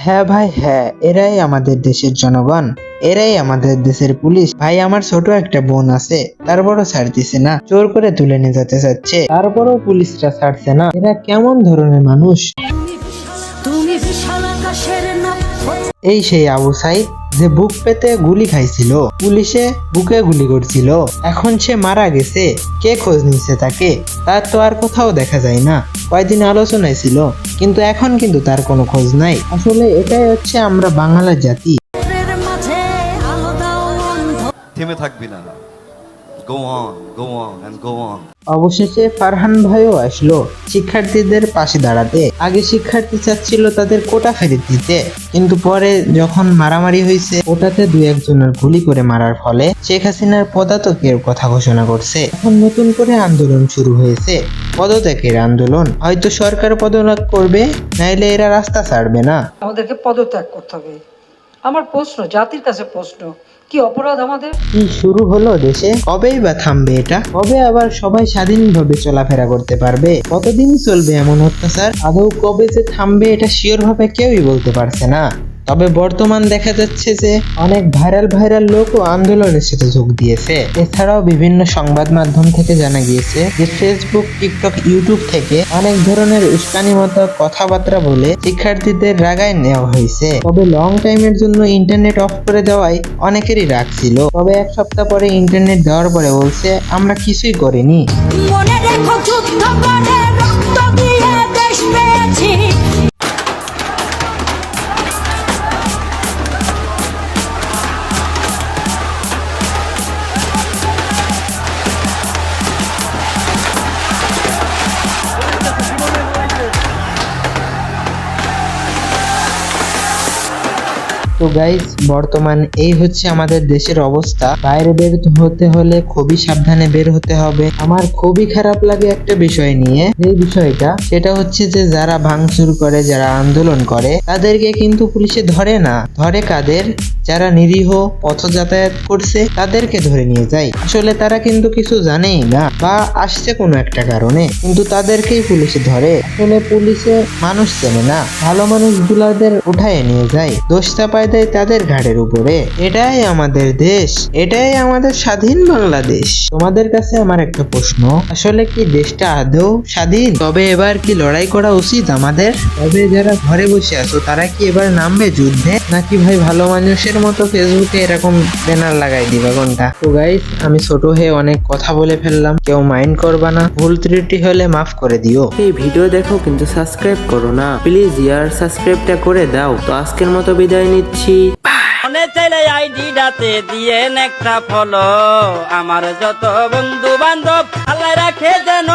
হ্যাঁ ভাই হ্যাঁ, এরাই আমাদের দেশের জনগণ, এরাই আমাদের দেশের পুলিশ। ভাই আমার ছোট একটা বোন আছে, তারপরও ছাড় দিছে না, জোর করে তুলে নিয়ে যেতে চাচ্ছে, তারপরও পুলিশরা ছাড়ছে না। এরা কেমন ধরনের মানুষ? এই সেই আবু সাইদ যে বুক পেতে গুলি খাইছিল, পুলিশে বুকে গুলি করছিল, এখন সে মারা গেছে, কে খোঁজ নিচ্ছে তাকে? তার তো আর কোথাও দেখা যায় না। কয়েকদিন আলোচনায় ছিল, কিন্তু এখন কিন্তু তার কোনো খোঁজ নাই। আসলে এটাই হচ্ছে আমরা বাঙালি জাতি। থেমে থাকবি না, go on, go on and go on. অবশেষে ফারহান ভাইও আসলো শিক্ষার্থীদের পাশে দাঁড়াতে। আগে শিক্ষার্থী চাচ্ছিল তাদের কোটা ফেরত দিতে, কিন্তু পরে যখন মারামারি হয়েছে, ওটাতে দুই একজনের গুলি করে মারার ফলে শেখ হাসিনার পদত্যাগের কথা ঘোষণা করছে। এখন নতুন করে আন্দোলন শুরু হয়েছে, পদত্যাগের আন্দোলন। হয়তো সরকার পদত্যাগ করবে, নাইলে এরা রাস্তা ছাড়বে না। আমাদেরকে পদত্যাগ করতে হবে। আমার প্রশ্ন, জাতির কাছে প্রশ্ন, কি অপরাধ আমাদের? কি শুরু হলো দেশে? কবেই বা থামবে এটা? কবে আবার সবাই স্বাধীনভাবে চলাফেরা করতে পারবে? কতদিন চলবে এমন অত্যাচার? আদৌ কবে যে থামবে এটা শিওর ভাবে কেউই বলতে পারছে না। তবে বর্তমান দেখা যাচ্ছে যে অনেক ভাইরাল লোকও আন্দোলনের সাথে যোগ দিয়েছে। এছাড়াও বিভিন্ন সংবাদ মাধ্যম থেকে জানা গিয়েছে যে ফেসবুক, টিকটক, ইউটিউব থেকে অনেক ধরনের উস্কানিমতো কথাবার্তা বলে শিক্ষার্থীদের রাগায় নেওয়া হয়েছে। তবে লং টাইমের জন্য ইন্টারনেট অফ করে দেওয়ায় অনেকেরই রাগ ছিল। তবে এক সপ্তাহ পরে ইন্টারনেট দেওয়ার পরে বলছে আমরা কিছুই করিনি। মনে রেখো যুদ্ধ করে রক্ত দিয়ে দেশ পেয়েছি। তো গাইস, বর্তমান এই হচ্ছে আমাদের দেশের অবস্থা। বাইরে বের হতে হলে খুবই সাবধানে বের হতে হবে। আমার খুবই খারাপ লাগে একটা বিষয় নিয়ে, এই বিষয়টা সেটা হচ্ছে যে যারা ভাঙচুর করে, যারা আন্দোলন করে, তাদেরকে কিন্তু পুলিশে ধরে না। ধরে কাদের? যারা নিরীহ পথ যাতায়াত করছে তাদেরকে ধরে নিয়ে যায়। আসলে তারা কিন্তু কিছু জানেই না, বা আসছে কোনো একটা কারণে, কিন্তু তাদেরকেই পুলিশে ধরে। আসলে পুলিশে মানুষ চেনে না, ভালো মানুষগুলাদের উঠায় নিয়ে যায়, দোষটা পায় দেয় তাদের ঘাড়ের উপরে। এটাই আমাদের দেশ, এটাই আমাদের স্বাধীন বাংলাদেশ। তোমাদের কাছে আমার একটা প্রশ্ন, আসলে কি দেশটা আদৌ স্বাধীন? তবে এবার কি লড়াই করা উচিত আমাদের? তবে যারা ঘরে বসে আছো তারা কি এবার নামবে যুদ্ধে, নাকি ভাই ভালো মানুষের মতো ফেসবুকে এরকম ব্যানার লাগাই দিবা কোনটা? তো গাইস, আমি ছোট হয়ে অনেক কথা বলে ফেললাম, কেউ মাইন্ড করবা না, ভুল ত্রুটি হলে মাফ করে দিও। এই ভিডিও দেখো কিন্তু সাবস্ক্রাইব করো না প্লিজ ইয়ার, সাবস্ক্রাইবটা করে দাও। তো আজকের মতো বিদায় নিচ্ছি। মনে চাইলে আইডিটাতে দিয়ে একটা ফলো, আমার যত বন্ধু বান্ধব আল্লাহ রাখে যেন